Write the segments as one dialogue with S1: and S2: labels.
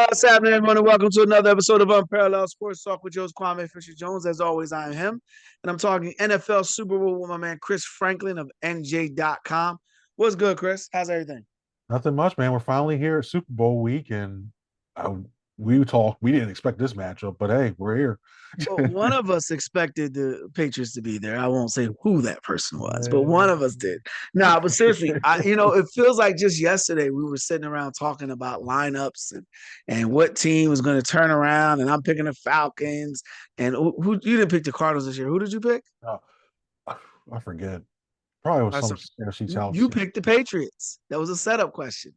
S1: What's happening, everyone, and welcome to another episode of Unparalleled Sports Talk with Joe's Kwame Fisher Jones. As always, I am him, and I'm talking NFL Super Bowl with my man Chris Franklin of NJ.com. What's good, Chris? How's everything?
S2: Nothing much, man. We're finally here at Super Bowl week, and uh, we talked. We didn't expect this matchup, but hey, we're here.
S1: Well, one of us expected the Patriots to be there. I won't say who that person was, but one
S2: Man.
S1: of us did. Nah, but seriously, it feels like just yesterday we were sitting around talking about lineups and what team was going to turn around, and I'm picking the Falcons. And who you didn't pick the Cardinals this year? Who did you pick?
S2: Oh, I forget. Probably was
S1: That's
S2: some
S1: a,
S2: NFC South.
S1: you picked the Patriots. That was a setup question.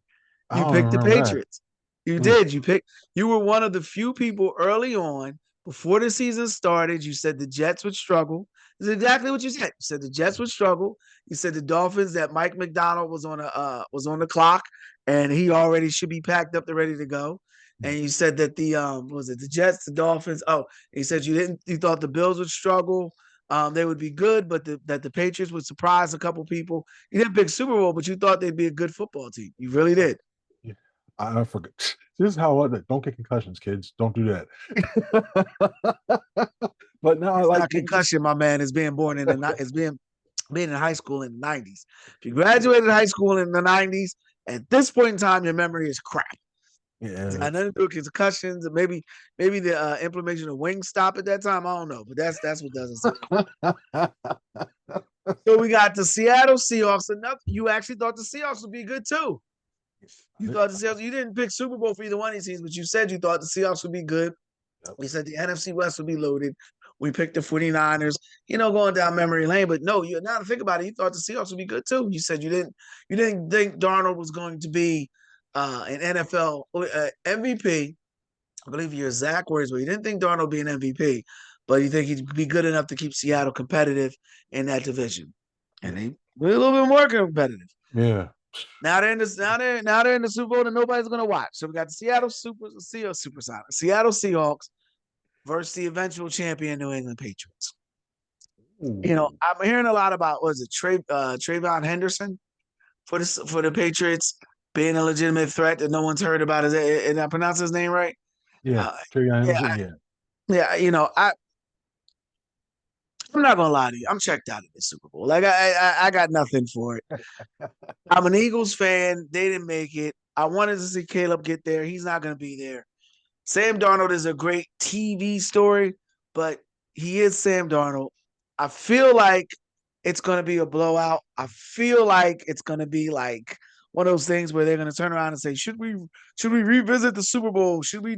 S2: I
S1: You
S2: don't
S1: picked the
S2: remember that.
S1: Patriots. You
S2: Mm.
S1: did. You were one of the few people early on before the season started. You said the Jets would struggle. This is exactly what you said. You said the Jets would struggle. You said the Dolphins that Mike McDonald was on the clock and he already should be packed up and ready to go. And you said that the Jets, the Dolphins. Oh, you said you thought the Bills would struggle. They would be good, but that the Patriots would surprise a couple people. You didn't pick Super Bowl, but you thought they'd be a good football team. You really did.
S2: Yeah. I forget. This is how don't get concussions, kids. Don't do that. But no, I
S1: It's
S2: like
S1: not concussion, my man. It's being born in the it's being in high school in the 90s. If you graduated high school in the 90s, at this point in time, your memory is crap. It's
S2: yeah.
S1: got nothing to do with concussions, and maybe the implementation of wing stop at that time. I don't know, but that's what doesn't sound. So we got the Seattle Seahawks. Enough. You actually thought the Seahawks would be good too. You thought the Seahawks. You didn't pick Super Bowl for either one of these teams, but you said you thought the Seahawks would be good. We said the NFC West would be loaded. We picked the 49ers, going down memory lane. But no, you now to think about it, you thought the Seahawks would be good too. You said you didn't think Darnold was going to be an NFL MVP. I believe your exact words were you didn't think Darnold would be an MVP, but you think he'd be good enough to keep Seattle competitive in that division. And they were a little bit more competitive.
S2: Yeah.
S1: Now they're in this. Now they're in the Super Bowl, and nobody's going to watch. So we got the Seattle Seahawks versus the eventual champion New England Patriots.
S2: Ooh.
S1: I'm hearing a lot about what is it, Trayvon Henderson for the Patriots being a legitimate threat that no one's heard about. Did I pronounce his name right?
S2: Yeah.
S1: Uh,
S2: Terry
S1: yeah,
S2: Anderson. Yeah.
S1: yeah. I'm not gonna lie to you. I'm checked out of the Super Bowl. Like I got nothing for it. I'm an Eagles fan. They didn't make it. I wanted to see Caleb get there. He's not gonna be there. Sam Darnold is a great TV story, but he is Sam Darnold. I feel like it's going to be a blowout. I feel like it's going to be like one of those things where they're going to turn around and say, "Should we revisit the Super Bowl? Should we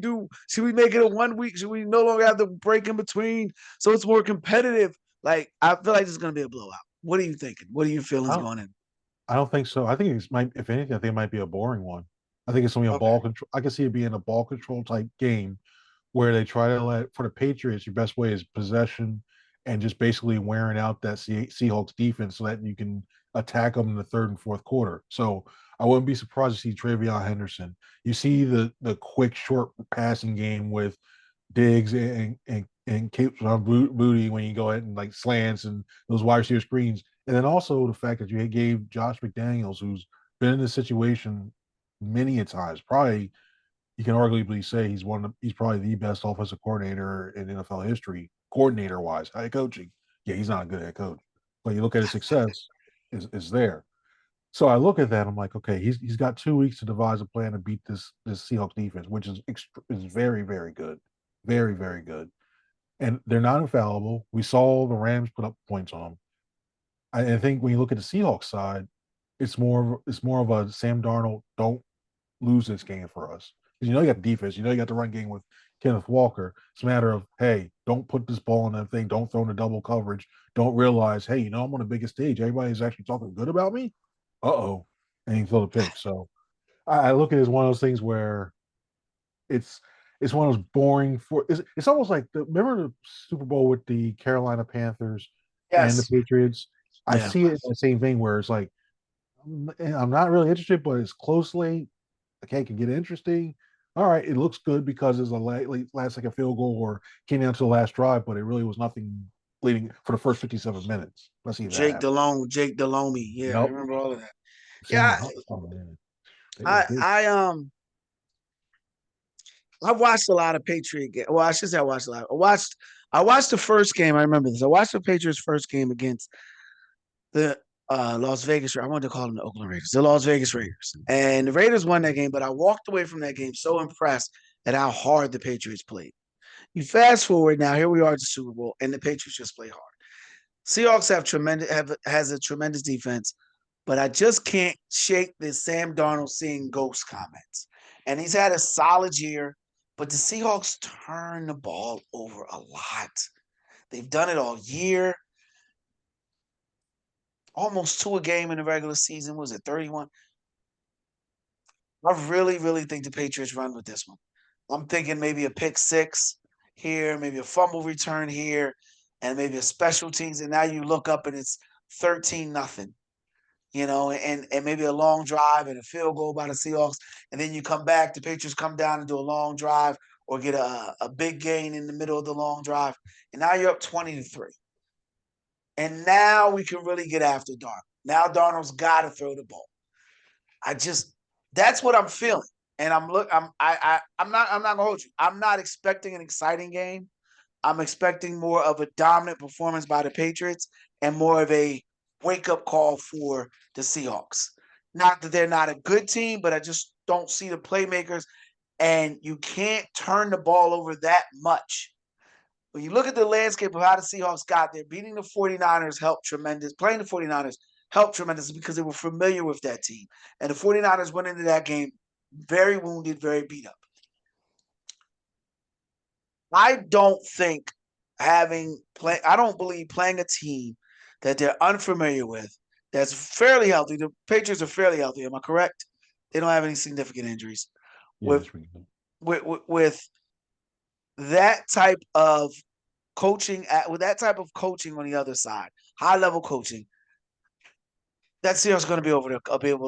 S1: make it a 1 week? Should we no longer have the break in between so it's more competitive?" Like I feel like it's going to be a blowout. What are you thinking? What are your
S2: I
S1: feelings
S2: don't.
S1: going in?
S2: I don't think so. I think it's might. If anything, I think it might be a boring one. I think it's gonna be a
S1: Okay.
S2: ball control. I can see it being a ball control type game where they try to let for the Patriots. Your best way is possession and just basically wearing out that Seahawks defense so that you can attack them in the third and fourth quarter. So I wouldn't be surprised to see Travion Henderson. You see the quick short passing game with Diggs and Cape Booty when you go ahead and like slants and those wide receiver screens. And then also the fact that you gave Josh McDaniels, who's been in this situation many a times, probably you can arguably say he's probably the best offensive coordinator in NFL history, coordinator wise, head coaching. Yeah, he's not a good head coach, but you look at his success is there. So I look at that, I'm like, okay, he's got 2 weeks to devise a plan to beat this Seahawks defense, which is very very good, very very good, and they're not infallible. We saw the Rams put up points on them. I think when you look at the Seahawks side, it's more of a Sam Darnold don't lose this game for us. Because you got the defense, you got the run game with Kenneth Walker. It's a matter of, hey, don't put this ball in that thing, don't throw in the double coverage, don't realize, hey, I'm on the biggest stage. Everybody's actually talking good about me. Uh-oh. And he throw the pick. So I look at it as one of those things where it's it's one of those boring for it's almost like remember the Super Bowl with the Carolina Panthers and the
S1: Yes.
S2: Patriots? I
S1: Yeah.
S2: see it in the same thing where it's like I'm not really interested, but it's closely okay, it can get interesting. All right, it looks good because it's a last second field goal or came down to the last drive, but it really was nothing leading for the first 57 minutes. Let's see if that happens.
S1: Jake Delhomme. Yeah, I
S2: Yep.
S1: remember all of that.
S2: Same
S1: Yeah,
S2: with oh man. They were
S1: I
S2: good.
S1: I I watched a lot of Patriot games. Well, I should say I watched a lot. I watched the first game. I remember this. I watched the Patriots' first game against the Las Vegas. I wanted to call them the Oakland Raiders, the Las Vegas Raiders, and the Raiders won that game. But I walked away from that game so impressed at how hard the Patriots played. You fast forward now, here we are at the Super Bowl, and the Patriots just play hard. Seahawks has a tremendous defense, but I just can't shake this Sam Darnold seeing ghost comments. And he's had a solid year, but the Seahawks turn the ball over a lot. They've done it all year, almost two a game in the regular season. Was it 31? I really, really think the Patriots run with this one. I'm thinking maybe a pick six here, maybe a fumble return here, and maybe a special teams. And now you look up and it's 13-0, and maybe a long drive and a field goal by the Seahawks. And then you come back, the Patriots come down and do a long drive or get a big gain in the middle of the long drive. And now you're up 20-3. And now we can really get after Darnold. Now Darnold's got to throw the ball. That's what I'm feeling. And I'm not gonna hold you. I'm not expecting an exciting game. I'm expecting more of a dominant performance by the Patriots and more of a wake up call for the Seahawks. Not that they're not a good team, but I just don't see the playmakers. And you can't turn the ball over that much. When you look at the landscape of how the Seahawks got there, beating the 49ers helped tremendous. Playing the 49ers helped tremendously because they were familiar with that team. And the 49ers went into that game very wounded, very beat up. I don't believe playing a team that they're unfamiliar with that's fairly healthy. The Patriots are fairly healthy. Am I correct? They don't have any significant injuries.
S2: Yeah,
S1: With with that type of with that type of coaching on the other side, high level coaching, that Seahawks going to be able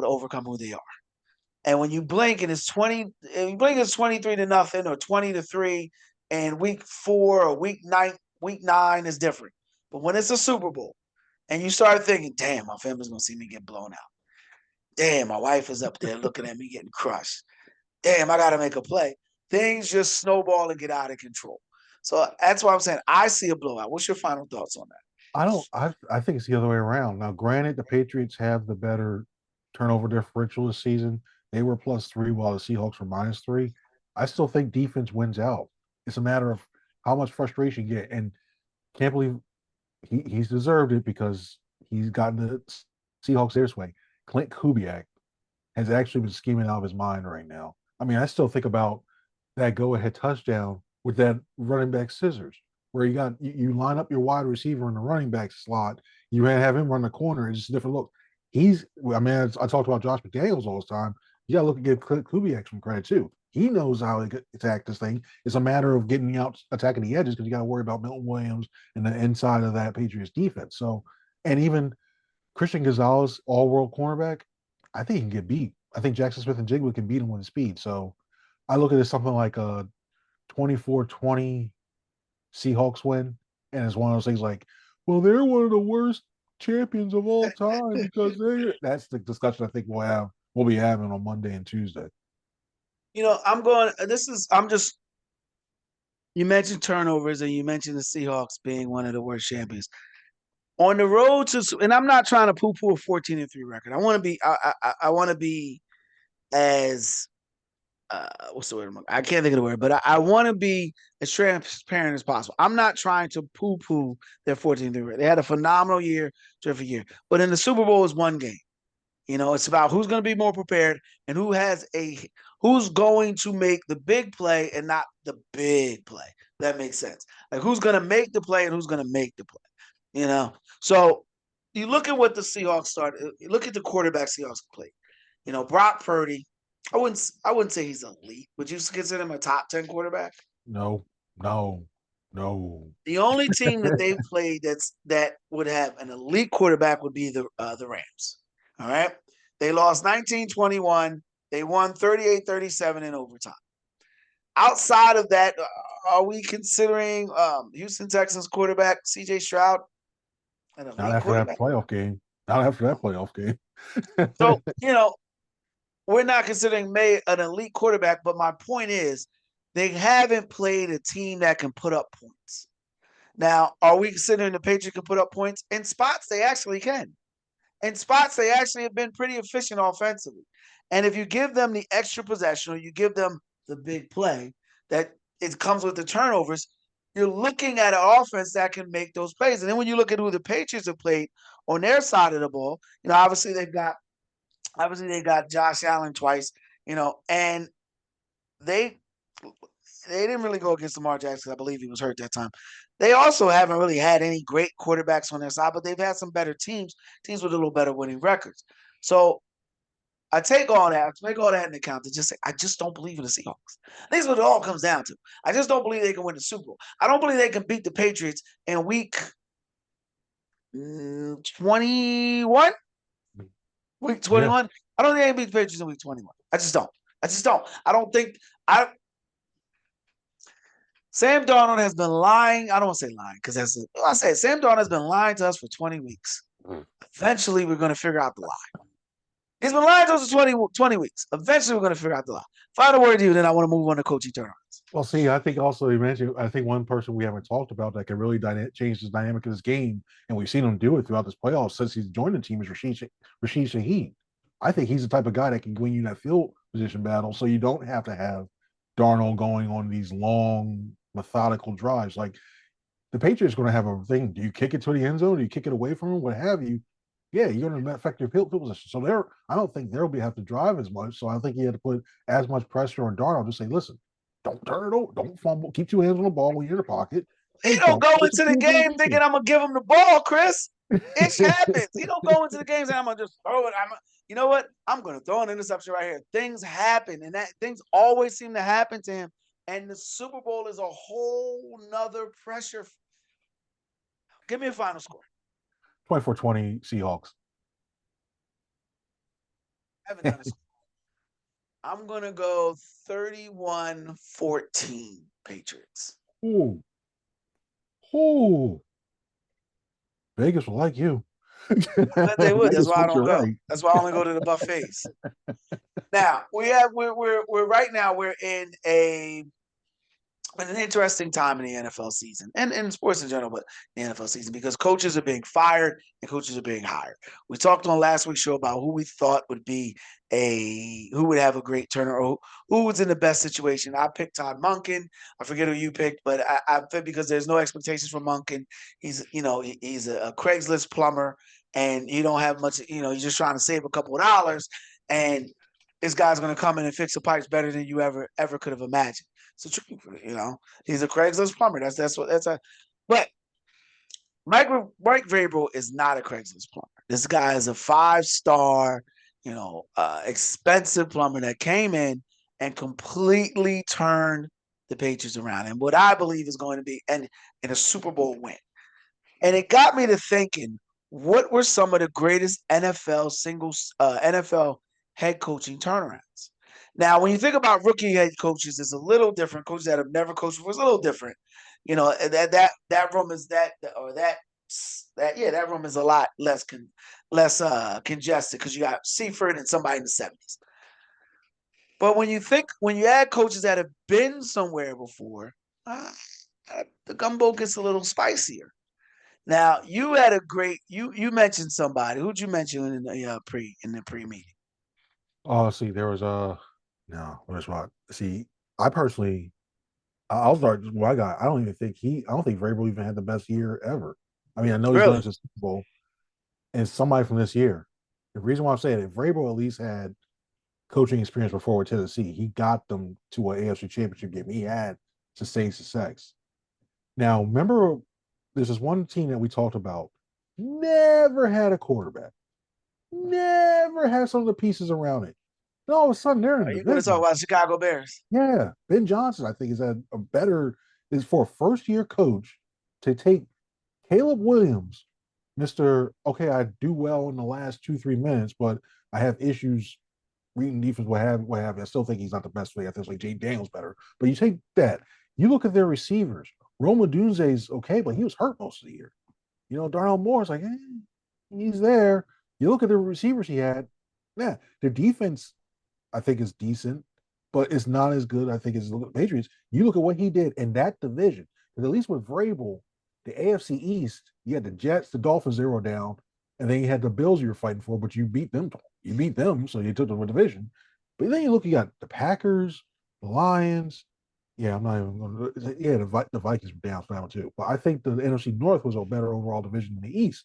S1: to overcome who they are. And when you blink and it's 23-0 or 20-3, and week 4 or week nine is different. But when it's a Super Bowl and you start thinking, damn, my family's gonna see me get blown out. Damn, my wife is up there looking at me getting crushed. Damn, I gotta make a play. Things just snowball and get out of control. So that's why I'm saying I see a blowout. What's your final thoughts on that?
S2: I don't. I think it's the other way around. Now, granted, the Patriots have the better turnover differential this season. They were +3 while the Seahawks were -3. I still think defense wins out. It's a matter of how much frustration you get, and can't believe he's deserved it because he's gotten the Seahawks this way. Clint Kubiak has actually been scheming out of his mind right now. I mean, I still think about that go-ahead touchdown with that running back scissors, where you line up your wide receiver in the running back slot, you have him run the corner, it's just a different look. I mean, I talked about Josh McDaniels all the time. You got to look and give Kubiak some credit too. He knows how to attack this thing. It's a matter of getting out, attacking the edges because you got to worry about Milton Williams and the inside of that Patriots defense. So, and even Christian Gonzalez, all-world cornerback, I think he can get beat. I think Jackson Smith and Jigba can beat him with speed. So I look at it as something like a 24-20 Seahawks win. And it's one of those things like, well, they're one of the worst champions of all time because that's the discussion I think we'll be having on Monday and Tuesday.
S1: You mentioned turnovers and you mentioned the Seahawks being one of the worst champions. On the road to, and I'm not trying to poo-poo a 14-3 record. I want to be as what's the word? I can't think of the word, but I want to be as transparent as possible. I'm not trying to poo-poo their 14-3 record. They had a phenomenal year, terrific year. But in the Super Bowl is one game. It's about who's going to be more prepared and who's going to make the big play and not the big play. That makes sense. Like who's going to make the play and who's going to make the play. So you look at what the Seahawks started. You look at the quarterback Seahawks played. Brock Purdy. I wouldn't say he's elite. Would you consider him a top 10 quarterback?
S2: No, no, no.
S1: The only team that they've played that would have an elite quarterback would be the Rams. All right. They lost 19-21. They won 38-37 in overtime. Outside of that, are we considering Houston Texans quarterback CJ Stroud an
S2: Not
S1: elite
S2: after that
S1: quarterback?
S2: playoff game. Not after that playoff game.
S1: So, we're not considering May an elite quarterback, but my point is they haven't played a team that can put up points. Now, are we considering the Patriots can put up points? In spots, they actually can. In spots, they actually have been pretty efficient offensively. And if you give them the extra possession or you give them the big play that it comes with the turnovers, you're looking at an offense that can make those plays. And then when you look at who the Patriots have played on their side of the ball, obviously they got Josh Allen twice, and they they didn't really go against Lamar Jackson. I believe he was hurt that time. They also haven't really had any great quarterbacks on their side, but they've had some better teams with a little better winning records. So I take all that into account to just say I just don't believe in the Seahawks. This is what it all comes down to. I just don't believe they can win the Super Bowl. I don't believe they can beat the Patriots in week 21. Week 21. Yeah. I don't think they can beat the Patriots in week 21. I just don't. I don't think Sam Darnold has been lying. I don't want to say lying because Sam Darnold has been lying to us for 20 weeks. Eventually, we're going to figure out the lie. He's been lying to us for 20 weeks. Eventually, we're going to figure out the lie. Final word to you, then I want to move on to coaching turnarounds.
S2: Well, see, I think also you mentioned, I think one person we haven't talked about that can really change the dynamic of this game, and we've seen him do it throughout this playoffs since he's joined the team, is Rashid Shaheed. I think he's the type of guy that can win you that field position battle, so you don't have to have Darnold going on these long, methodical drives. Like the Patriots are going to have a thing. Do you kick it to the end zone? Do you kick it away from him? What have you? Yeah, you're going to affect your field position. So I don't think they'll have to drive as much. So I think he had to put as much pressure on Darnold to say, listen, don't turn it over, don't fumble, keep two hands on the ball when you're in the pocket.
S1: He don't go into the game thinking I'm gonna give him the ball, Chris. It happens. He don't go into the game saying I'm gonna just throw it. You know what? I'm gonna throw an interception right here. Things happen, and things always seem to happen to him. And the Super Bowl is a whole nother pressure. Give me a final score.
S2: 24-20 Seahawks.
S1: I haven't done a score. I'm gonna go 31-14 Patriots.
S2: Ooh. Ooh. Vegas will like you.
S1: But they would. That's why I don't go. Right. That's why I only go to the buffets. Now we're right now we're in an interesting time in the NFL season and in sports in general, but the NFL season, because coaches are being fired and coaches are being hired. We talked on last week's show about who we thought would have a great turnaround, who was in the best situation. I picked Todd Monken. I forget who you picked, but I picked because there's no expectations from Monken. He's a Craigslist plumber, and you don't have much. He's just trying to save a couple of dollars, and this guy's going to come in and fix the pipes better than you ever could have imagined. So, he's a Craigslist plumber. But Mike Vrabel is not a Craigslist plumber. This guy is a 5-star, expensive plumber that came in and completely turned the Patriots around, and what I believe is going to be in a Super Bowl win. And it got me to thinking, what were some of the greatest NFL head coaching turnarounds? Now, when you think about rookie head coaches, it's a little different. Coaches that have never coached before, it's a little different. That room is that room is a lot less congested because you got Seifert and somebody in the 70s. But when you add coaches that have been somewhere before, the gumbo gets a little spicier. Now, you had you mentioned somebody. Who'd you mention in the pre-meeting?
S2: Oh, see, there was no, that's what. See, I personally, I'll start. Well, I don't think Vrabel even had the best year ever. I mean, I know he's going to the Super Bowl, and somebody from this year. The reason why I'm saying it, Vrabel at least had coaching experience before with Tennessee. He got them to an AFC Championship game. He had sustained success. Now, remember, there's this one team that we talked about. Never had a quarterback. Never had some of the pieces around it. And all of a sudden, they're in.
S1: Are you going to talk about Chicago Bears?
S2: Yeah, Ben Johnson, I think, is for a first-year coach to take Caleb Williams, Mr. Okay, I do well in the last 2-3 minutes, but I have issues reading defense. What have you? I still think he's not the best player. I think like Jay Daniels better. But you take that. You look at their receivers. Roma Dunze's okay, but he was hurt most of the year. Darnell Moore's like, he's there. You look at the receivers he had. Yeah, their defense, I think, is decent. but it's not as good, I think, as the Patriots. You look at what he did in that division, because at least with Vrabel, the AFC East, you had the Jets, the Dolphins, 0 down, and then you had the Bills you were fighting for, but you beat them. You beat them, so you took the division. But then you got the Packers, the Lions. Yeah, I'm not even going to. Yeah, the Vikings were down for that one too. But I think the NFC North was a better overall division than the East,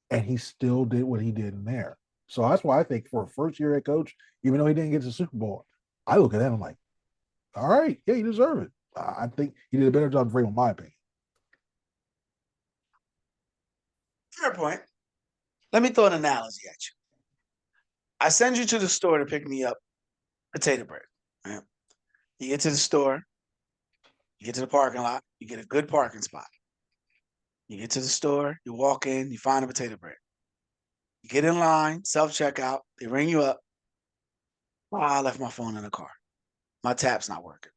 S2: and he still did what he did in there. So that's why I think for a first year head coach, even though he didn't get to the Super Bowl, I look at that, I'm like, all right, yeah, you deserve it. I think he did a better job than Vrabel, in my opinion.
S1: Fair point. Let me throw an analogy at you. I send you to the store to pick me up potato bread. Right? You get to the store, you get to the parking lot, you get a good parking spot. You get to the store, you walk in, you find a potato bread. You get in line, self checkout, they ring you up. Oh, I left my phone in the car. My tap's not working.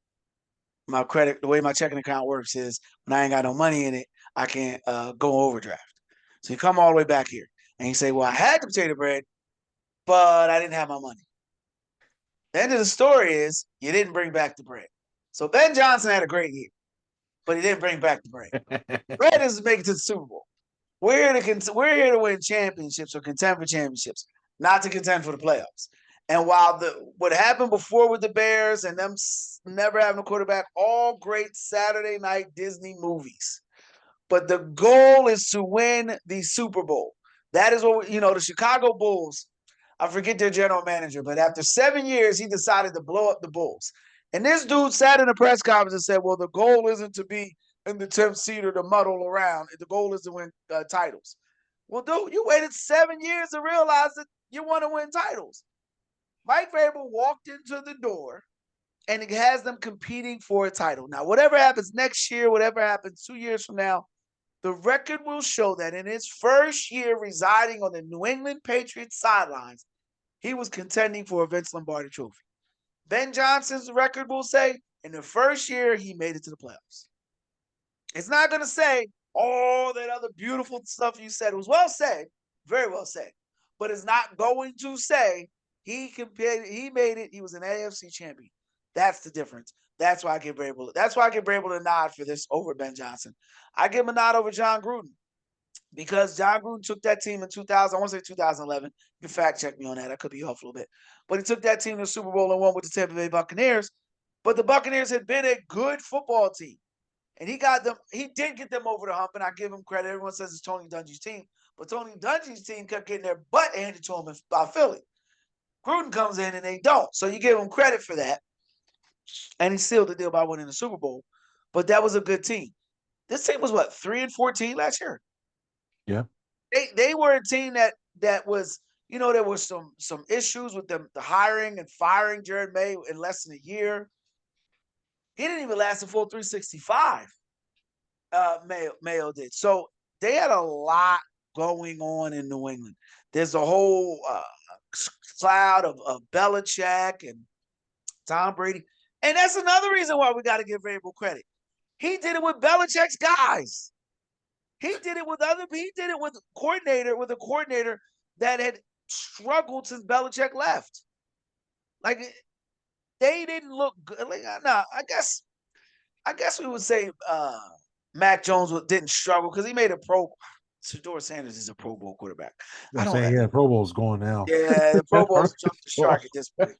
S1: My credit, the way my checking account works is when I ain't got no money in it, I can't go overdraft. So you come all the way back here and you say, well, I had the potato bread, but I didn't have my money. The end of the story is you didn't bring back the bread. So Ben Johnson had a great year, but he didn't bring back the bread. Bread doesn't make it to the Super Bowl. We're here to win championships or contend for championships, not to contend for the playoffs. And while what happened before with the Bears and them never having a quarterback, all great Saturday night Disney movies. But the goal is to win the Super Bowl. That is what the Chicago Bulls. I forget their general manager, but after 7 years, he decided to blow up the Bulls. And this dude sat in a press conference and said, well, the goal isn't to be in the 10th seed or to muddle around. The goal is to win titles. Well, dude, you waited 7 years to realize that you want to win titles. Mike Vrabel walked into the door and it has them competing for a title. Now, whatever happens next year, whatever happens 2 years from now, the record will show that in his first year residing on the New England Patriots sidelines, he was contending for a Vince Lombardi trophy. Ben Johnson's record will say in the first year he made it to the playoffs. It's not going to say all that other beautiful stuff you said. It was well said, very well said, but it's not going to say he made it. He was an AFC champion. That's the difference. That's why I give Vrabel. That's why I give Vrabel a nod for this over Ben Johnson. I give him a nod over John Gruden because John Gruden took that team in 2000. I want to say 2011. You can fact check me on that. I could be off a little bit, but he took that team to the Super Bowl and won with the Tampa Bay Buccaneers. But the Buccaneers had been a good football team. And he did get them over the hump, and I give him credit. Everyone says it's Tony Dungy's team, but Tony Dungy's team kept getting their butt handed to him by Philly. Gruden comes in and they don't. So you give him credit for that. And he sealed the deal by winning the Super Bowl. But that was a good team. This team was what, 3-14 last year?
S2: Yeah.
S1: They were a team that was, there was some issues with them, the hiring and firing Jared May in less than a year. He didn't even last a full 365. Mayo did. So they had a lot going on in New England. There's a whole cloud of Belichick and Tom Brady. And that's another reason why we got to give Vrabel credit. He did it with Belichick's guys. He did it with a coordinator that had struggled since Belichick left. Like they didn't look good. Like, I guess we would say Mac Jones didn't struggle because he made a Pro. Shedeur Sanders is a Pro Bowl quarterback.
S2: I'm saying, yeah, Pro Bowl's going now.
S1: Yeah, the Pro Bowl's jumped the shark at this point.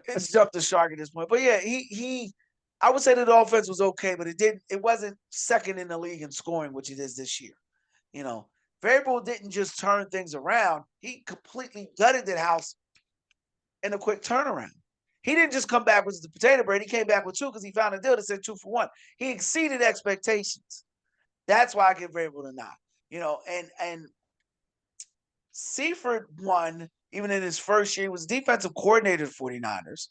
S1: It's jumped the shark at this point. But yeah, I would say that the offense was okay, but it wasn't second in the league in scoring, which it is this year. Vrabel didn't just turn things around; he completely gutted that house in a quick turnaround. He didn't just come back with the potato bread. He came back with 2 because he found a deal that said 2 for 1. He exceeded expectations. That's why I give Vrabel the nod. And Seifert won even in his first year. He was defensive coordinator of 49ers.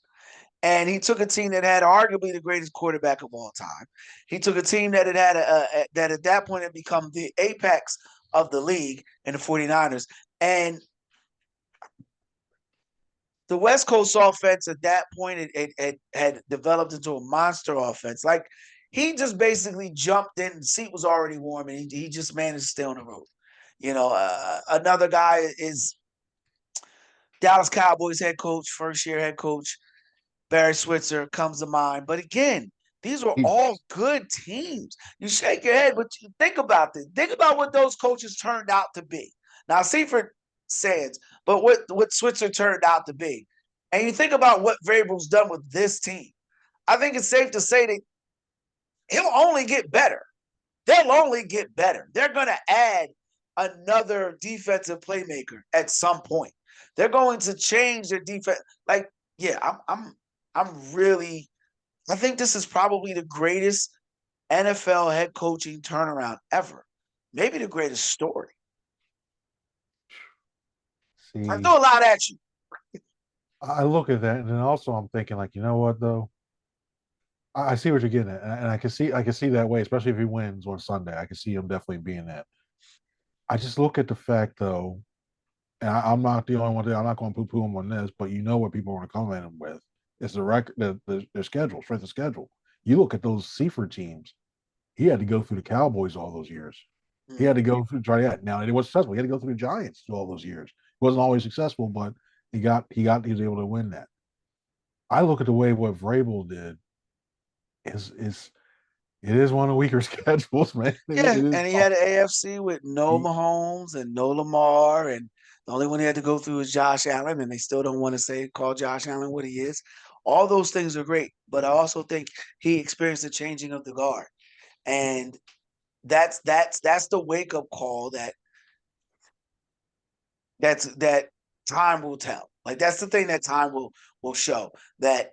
S1: And he took a team that had arguably the greatest quarterback of all time. He took a team that that at that point had become the apex of the league in the 49ers. And the West Coast offense at that point it had developed into a monster offense. Like he just basically jumped in, the seat was already warm, and he just managed to stay on the road. Another guy is Dallas Cowboys head coach, first year head coach, Barry Switzer comes to mind. But again, these were
S2: He,
S1: all good teams. You shake your head, but you think about this. Think about what those coaches turned out to be. Now, Seifert says, but what Switzer turned out to be. And you think about what Vrabel's done with this team. I think it's safe to say that he'll only get better. They'll only get better. They're going to add another defensive playmaker at some point. They're going to change their defense. Like, yeah, I'm really. I think this is probably the greatest NFL head coaching turnaround ever. Maybe the greatest story. I
S2: see,
S1: throw a lot at you.
S2: I look at that, and then also I'm thinking, like, you know what though? I see what you're getting at, and I can see that way, especially if he wins on Sunday. I can see him definitely being that. I just look at the fact though, and I'm not the only one. I'm not going to poo-poo him on this, but you know what people want to come at him with. It's their schedule, strength of schedule. You look at those Seaford teams. He had to go through the Cowboys all those years. He had to go through try that. Now it was successful. He had to go through the Giants all those years. It wasn't always successful, but he was able to win that. I look at the way what Vrabel did is it is one of the weaker schedules, man.
S1: Yeah,
S2: It is
S1: and he
S2: tough.
S1: had an AFC with no
S2: He,
S1: Mahomes and no Lamar, and the only one he had to go through is Josh Allen, and they still don't want to say call Josh Allen what he is. All those things are great, but I also think he experienced the changing of the guard, and that's the wake up call that time will tell. Like that's the thing that time will show that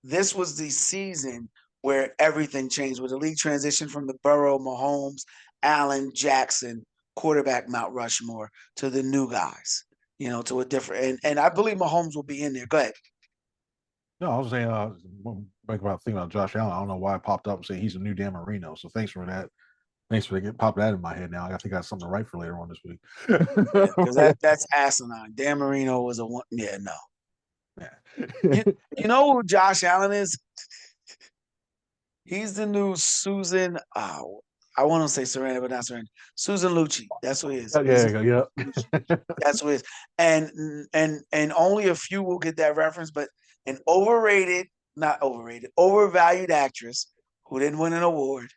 S1: this was the season where everything changed, where the league transitioned from the Burrow, Mahomes, Allen, Jackson, quarterback Mount Rushmore to the new guys, to a different and I believe Mahomes will be in there. Go ahead.
S2: no, I was saying, think about thinking about Josh Allen. I don't know why I popped up and say he's a new Dan Marino. So thanks for that. Thanks for getting pop that in my head now. I think I got something to write for later on this week.
S1: Yeah, because that's asinine. Dan Marino was a one. Yeah, no. You
S2: Yeah.
S1: you know who Josh Allen is? He's the new Susan. Oh, I want to say Serena, but not Serena. Susan Lucci. That's what he is.
S2: Yeah,
S1: He's
S2: there you go.
S1: Lucci.
S2: Yeah.
S1: That's what it is. And only a few will get that reference, but an not overrated, overvalued actress who didn't win an award,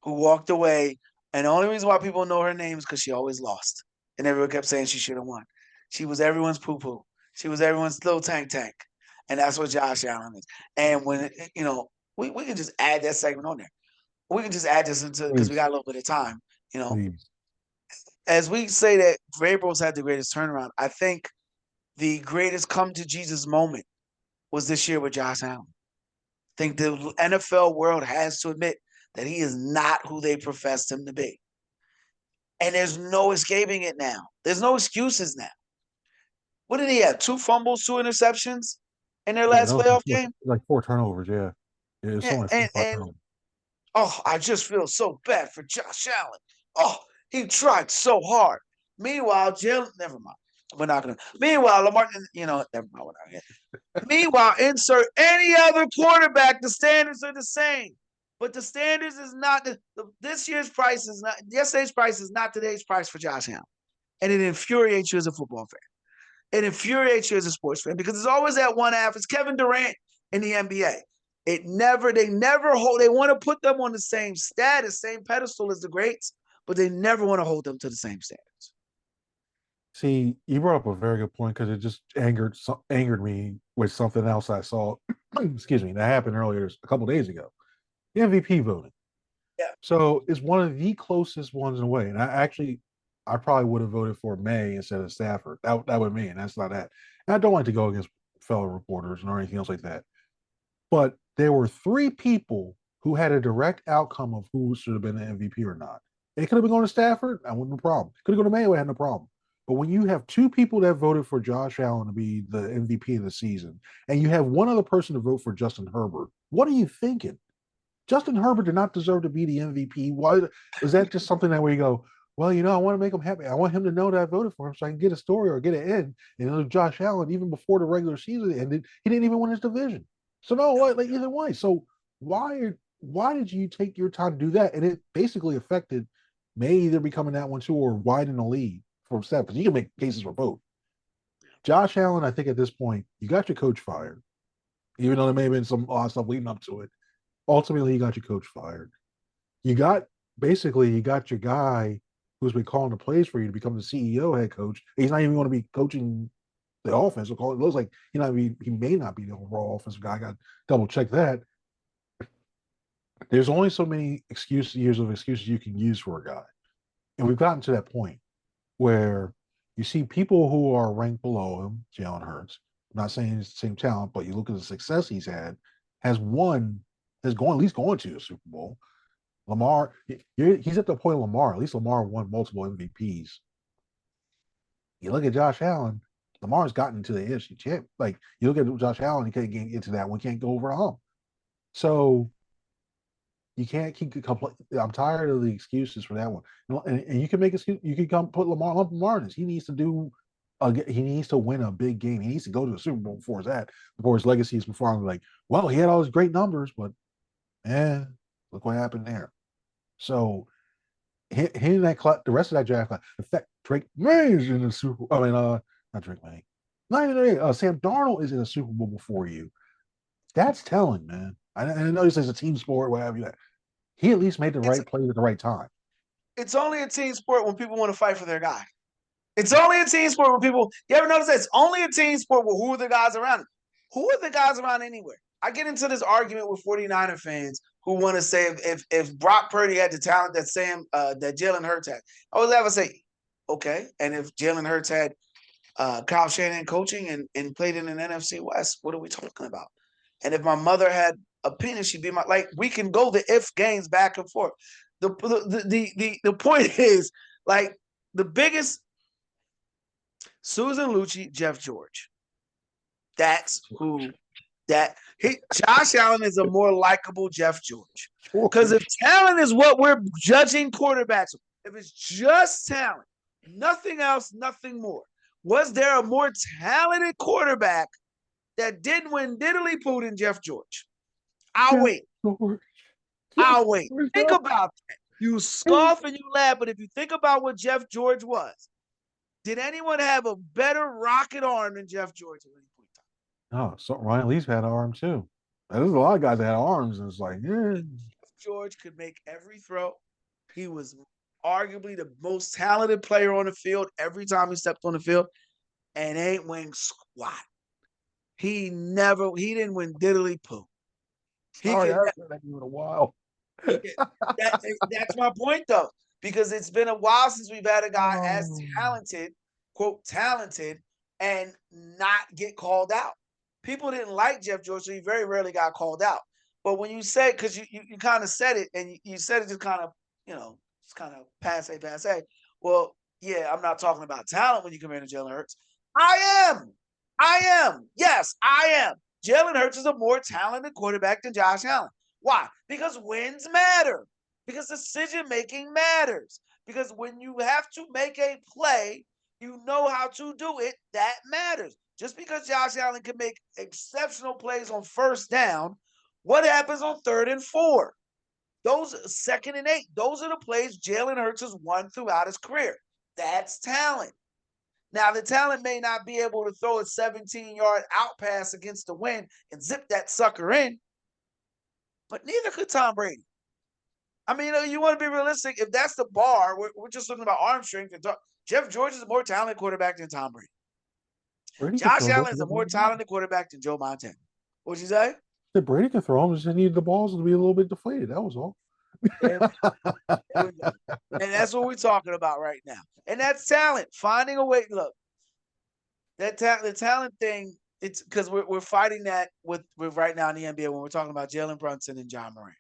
S1: who walked away. And the only reason why people know her name is because she always lost. And everyone kept saying she should have won. She was everyone's poo poo. She was everyone's little tank tank. And that's what Josh Allen is. And we can just add that segment on there. We can just add this into because we
S2: Please,
S1: got a little bit of time. You know,
S2: please.
S1: as we say that Vrabel's had the greatest turnaround, I think the greatest come to Jesus moment was this year with Josh Allen. I think the NFL world has to admit that he is not who they professed him to be. And there's no escaping it now. There's no excuses now. What did he have? 2 fumbles, 2 interceptions in their
S2: Yeah,
S1: last
S2: that was
S1: playoff game?
S2: like four turnovers. Yeah, it's
S1: Yeah,
S2: only four
S1: and
S2: five turnovers.
S1: oh, I just feel so bad for Josh Allen. Oh, he tried so hard. Meanwhile, Jalen, never mind. We're not gonna. Meanwhile, Lamar, never mind. We're not Meanwhile, insert any other quarterback. The standards are the same, but the standards is not this year's price is not yesterday's price is not today's price for Josh Allen, and it infuriates you as a football fan. It infuriates you as a sports fan because it's always that one half. It's Kevin Durant in the NBA. They never hold. They want to put them on the same status, same pedestal as the greats, but they never want to hold them to the same standards.
S2: See, you brought up a very good point because it just angered me with something else I saw. Excuse me, that happened earlier a couple days ago. The MVP voting.
S1: Yeah.
S2: So it's one of the closest ones in a way. And I probably would have voted for May instead of Stafford. That would mean that's not that. And I don't like to go against fellow reporters or anything else like that. But there were three people who had a direct outcome of who should have been the MVP or not. It could have been going to Stafford. I wouldn't have no problem. Could have gone to May. I had no problem. But when you have two people that voted for Josh Allen to be the MVP of the season, and you have one other person to vote for Justin Herbert, what are you thinking? Justin Herbert did not deserve to be the MVP. Why is that just something that where you go, well, I want to make him happy. I want him to know that I voted for him so I can get a story or get it in. And Josh Allen, even before the regular season ended, he didn't even win his division. So no, what like either way. So why did you take your time to do that? And it basically affected may either becoming that one too or widen the lead for step because you can make cases for both. Josh Allen, I think at this point, you got your coach fired. even though there may have been some odd stuff leading up to it. Ultimately, you got your coach fired. You got basically you got your guy who's been calling the plays for you to become the CEO, head coach. He's not even going to be coaching the offense. It looks like he may not be the overall offensive guy. I got to double check that. There's only so many years of excuses you can use for a guy, and we've gotten to that point where you see people who are ranked below him, Jalen Hurts. I'm not saying he's the same talent, but you look at the success he's had, has won, has gone at least going to a Super Bowl. Lamar, he's at the point of Lamar. At least Lamar won multiple MVPs. You look at Josh Allen, Lamar's gotten to the NFC champ. Like you look at Josh Allen, he can't get into that one, can't go over a hump. So you can't keep I'm tired of the excuses for that one. And you can make excuse. You can come put Lamar in this. He needs to do. He needs to win a big game. He needs to go to the Super Bowl before his legacy is before I'm like, well, he had all his great numbers, but look what happened there. So hitting the rest of that draft class, in fact, Drake May is in the Super Bowl. I mean, not Drake May. Not even Sam Darnold is in the Super Bowl before you. That's telling, man. I know this is a team sport, whatever you. He at least made the right play at the right time.
S1: It's only a team sport when people want to fight for their guy. It's only a team sport when people. You ever notice that? It's only a team sport with who are the guys around. Who are the guys around anywhere? I get into this argument with 49er fans who want to say if Brock Purdy had the talent that that Jalen Hurts had, I would ever say, okay. And if Jalen Hurts had Kyle Shanahan coaching and played in an NFC West, what are we talking about? And if my mother had a penis, she'd be we can go the if games back and forth. The point is, like, the biggest Susan Lucci, Jeff George. That's who Josh Allen is a more likable Jeff George. Because if talent is what we're judging quarterbacks, if it's just talent, nothing else, nothing more. Was there a more talented quarterback that didn't win diddly poo than Jeff George? I'll wait. I'll wait. Think about that. You scoff and you laugh, but if you think about what Jeff George was, did anyone have a better rocket arm than Jeff George at any point in
S2: time? Oh, so Ryan Leaf had an arm too. There's a lot of guys that had arms, and it's like,
S1: Jeff George could make every throw. He was arguably the most talented player on the field every time he stepped on the field, and ain't win squat. He didn't win diddly poo.
S2: Sorry, I haven't heard that in a while.
S1: That's my point, though, because it's been a while since we've had a guy as talented, quote, talented, and not get called out. People didn't like Jeff George, so he very rarely got called out. But when you say, because you kind of said it, and you said it just kind of, it's kind of passe. Well, yeah, I'm not talking about talent when you compare to Jalen Hurts. I am. Yes, I am. Jalen Hurts is a more talented quarterback than Josh Allen. Why? Because wins matter. Because decision-making matters. Because when you have to make a play, you know how to do it. That matters. Just because Josh Allen can make exceptional plays on first down, what happens on 3rd and 4? Those 2nd and 8, those are the plays Jalen Hurts has won throughout his career. That's talent. Now, the talent may not be able to throw a 17-yard out pass against the wind and zip that sucker in, but neither could Tom Brady. I mean, you want to be realistic. If that's the bar, we're just looking about arm strength. Jeff George is a more talented quarterback than Tom Brady. Josh Allen is a more talented quarterback than Joe Montana. What'd you say?
S2: That Brady could throw him, just needed the balls to be a little bit deflated. That was all.
S1: And that's what we're talking about right now. And that's talent. Finding a way. Look, the talent thing, it's because we're fighting that with right now in the NBA when we're talking about Jalen Brunson and John Moran.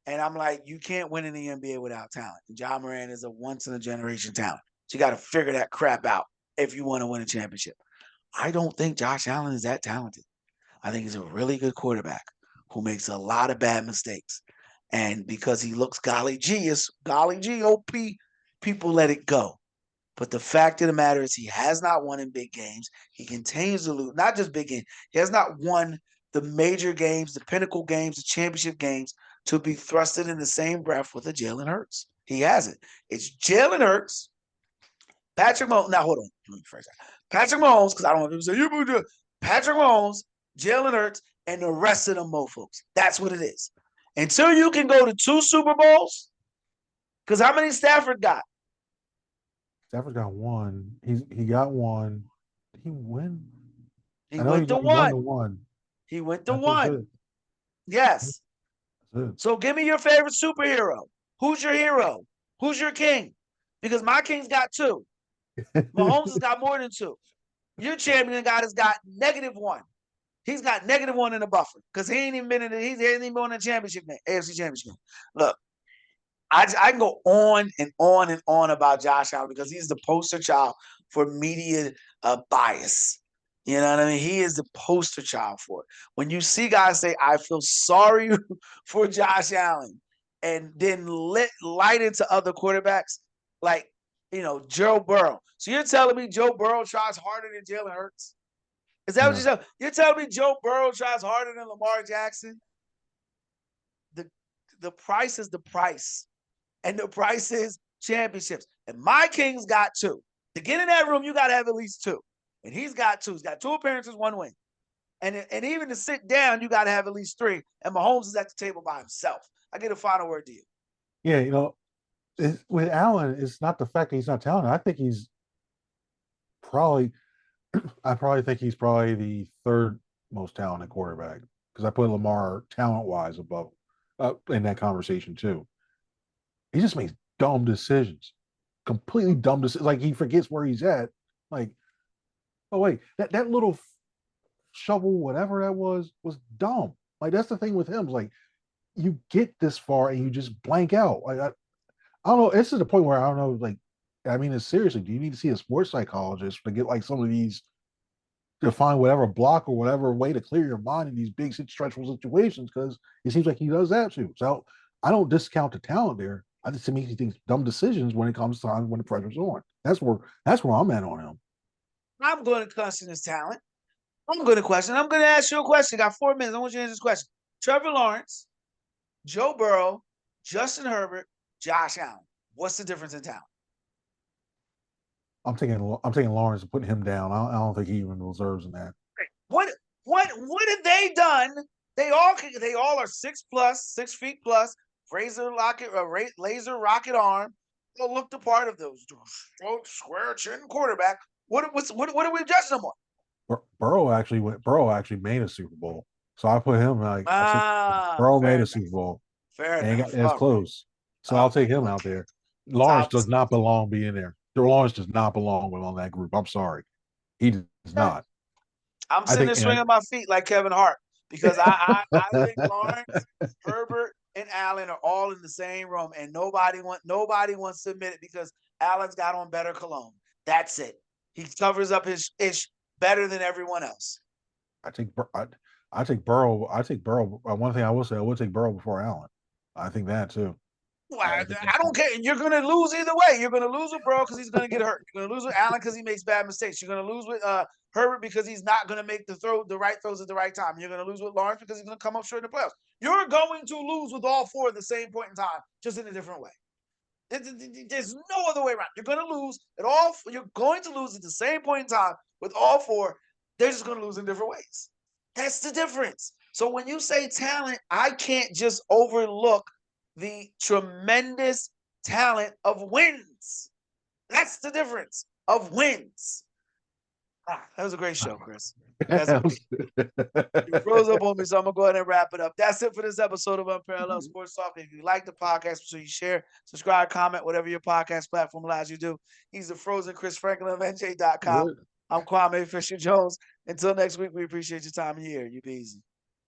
S1: And I'm like, you can't win in the NBA without talent. And John Moran is a once-in-a-generation talent. So you got to figure that crap out if you want to win a championship. I don't think Josh Allen is that talented. I think he's a really good quarterback who makes a lot of bad mistakes. And because he looks golly G-O-P, people let it go. But the fact of the matter is he has not won in big games. He continues to lose, not just big games. He has not won the major games, the pinnacle games, the championship games to be thrusted in the same breath with a Jalen Hurts. He hasn't. It's Jalen Hurts, Patrick Mahomes. Now, hold on. Let me phrase that. Patrick Mahomes, because I don't want people to say, Patrick Mahomes, Jalen Hurts, and the rest of them mofos. That's what it is. Until you can go to 2 Super Bowls, because how many Stafford got?
S2: Stafford got one. He got one. Did he win?
S1: He
S2: I know
S1: went to
S2: he won the
S1: one.
S2: one.
S1: He went to
S2: That's
S1: one.
S2: it.
S1: Yes.
S2: That's it.
S1: So give me your favorite superhero. Who's your hero? Who's your king? Because my king's got 2. Mahomes has got more than 2. Your champion guy has got -1. He's got -1 in the buffer because he ain't even been in the, he ain't even been in the championship game, AFC championship game. Look, I can go on and on and on about Josh Allen because he's the poster child for media bias. You know what I mean? He is the poster child for it. When you see guys say, I feel sorry for Josh Allen, and then light into other quarterbacks like, Joe Burrow. So you're telling me Joe Burrow tries harder than Jalen Hurts? Is that what
S2: No.
S1: you're telling me Joe Burrow tries harder than Lamar Jackson? The price is the price. And the price is championships. And my King's got 2. To get in that room, you got to have at least 2. And he's got 2. He's got 2 appearances, 1 win. And even to sit down, you got to have at least 3. And Mahomes is at the table by himself. I get a final word to you.
S2: Yeah, with Allen, it's not the fact that he's not talented. I think he's probably, I probably think he's probably the 3rd most talented quarterback because I put Lamar talent wise above in that conversation too. He just makes dumb decisions, completely dumb decisions. Like he forgets where he's at. Like, oh wait, that little shovel, whatever that was dumb. Like that's the thing with him. Like you get this far and you just blank out. Like I don't know. This is the point where I don't know. Like, I mean, it's seriously. Do you need to see a sports psychologist to get like some of these to find whatever block or whatever way to clear your mind in these big stressful situations? Because it seems like he does that too. So I don't discount the talent there. I just think he thinks dumb decisions when it comes time when the pressure's on. That's where I'm at on him.
S1: I'm going to question his talent. I'm going to ask you a question. I got 4 minutes. I want you to answer this question. Trevor Lawrence, Joe Burrow, Justin Herbert, Josh Allen. What's the difference in talent?
S2: I'm taking Lawrence and putting him down. I don't think he even deserves in that.
S1: What have they done? They all are 6 feet plus, laser rocket arm. They'll look the part of those square chin quarterback. What are we judging them on?
S2: Burrow actually made a Super Bowl, so I put him like I said. Burrow
S1: Fair
S2: made a
S1: enough.
S2: Super Bowl
S1: Fair
S2: and
S1: enough.
S2: it's close, so I'll take him out there. Lawrence
S1: Top.
S2: does not belong being there. Lawrence does not belong on that group. I'm sorry, he does not.
S1: I'm
S2: I
S1: sitting
S2: think
S1: there swinging my feet like Kevin Hart because I think Lawrence, Herbert, and Allen are all in the same room, and nobody wants to admit it because Allen's got on better cologne. That's it. He covers up his ish better than everyone else.
S2: I take Burrow. I take Burrow. One thing I will say, I would take Burrow before Allen. I think that too.
S1: Well, I don't care. You're going to lose either way. You're going to lose with Burrow because he's going to get hurt. You're going to lose with Allen because he makes bad mistakes. You're going to lose with Herbert because he's not going to make the right throws at the right time. You're going to lose with Lawrence because he's going to come up short in the playoffs. You're going to lose with all 4 at the same point in time, just in a different way. There's no other way around. You're going to lose at all. You're going to lose at the same point in time with all 4. They're just going to lose in different ways. That's the difference. So when you say talent, I can't just overlook the tremendous talent of wins. That's the difference of wins. That was a great show, Chris. You froze up on me, so I'm going to go ahead and wrap it up. That's it for this episode of Unparalleled Sports Talk. If you like the podcast, so you share, subscribe, comment, whatever your podcast platform allows you to do. He's the frozen Chris Franklin of NJ.com. I'm Kwame Fisher Jones. Until next week, we appreciate your time and your ear. You be easy.